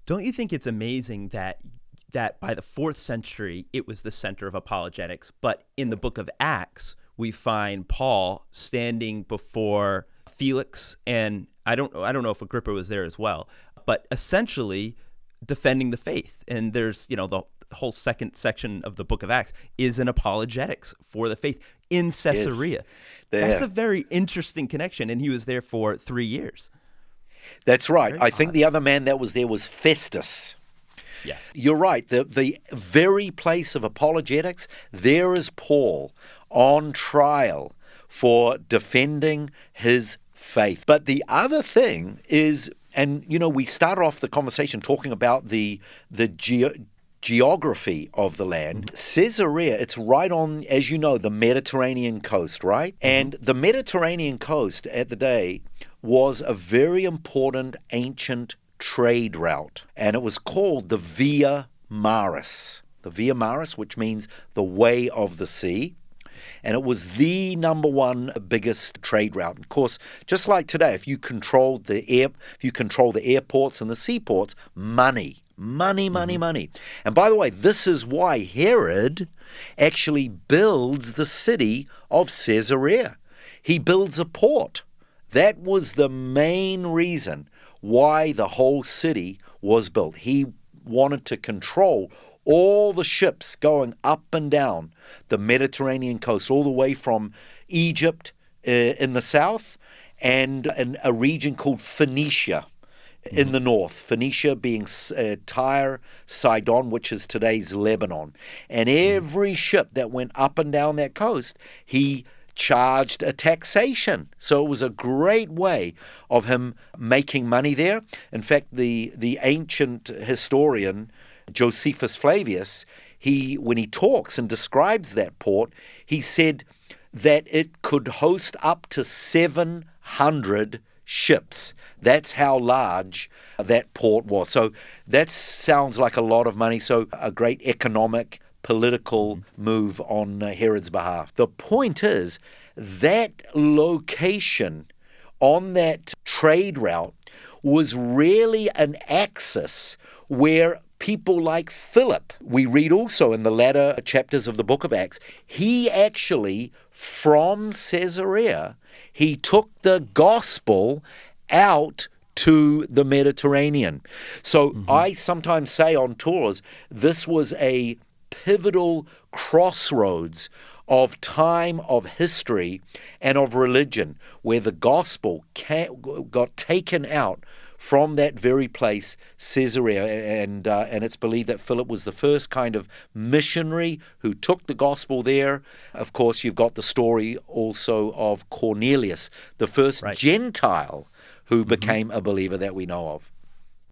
Don't you think it's amazing that by the 4th century, it was the center of apologetics, but in the book of Acts, we find Paul standing before Felix, and I don't know if Agrippa was there as well, but essentially defending the faith. And there's, the whole second section of the book of Acts is an apologetics for the faith in Caesarea. Yes. That's a very interesting connection, and he was there for 3 years. That's right. Very I odd. think the other man that was there was Festus. Yes. You're right. The very place of apologetics, there is Paul on trial for defending his faith. But the other thing is, and we started off the conversation talking about the geography of the land. Caesarea, it's right on, as you know, the Mediterranean coast, right? And the Mediterranean coast at the day was a very important ancient trade route, and it was called the Via Maris. The Via Maris, which means the way of the sea. And it was the number one biggest trade route. Of course, just like today, if you control the airports and the seaports, money. And by the way, this is why Herod actually builds the city of Caesarea. He builds a port. That was the main reason why the whole city was built. He wanted to control all the ships going up and down the Mediterranean coast, all the way from Egypt in the south and a region called Phoenicia in the north. Phoenicia being Tyre, Sidon, which is today's Lebanon. And every ship that went up and down that coast, he charged a taxation. So it was a great way of him making money there. In fact, the ancient historian Josephus Flavius, when he talks and describes that port, he said that it could host up to 700 ships. That's how large that port was. So that sounds like a lot of money. So a great economic, political move on Herod's behalf. The point is that location on that trade route was really an axis where people like Philip, we read also in the latter chapters of the book of Acts, he actually, from Caesarea, he took the gospel out to the Mediterranean. So I sometimes say on tours, this was a pivotal crossroads of time, of history, and of religion, where the gospel got taken out from that very place, Caesarea, and it's believed that Philip was the first kind of missionary who took the gospel there. Of course, you've got the story also of Cornelius, the first Gentile who became a believer that we know of.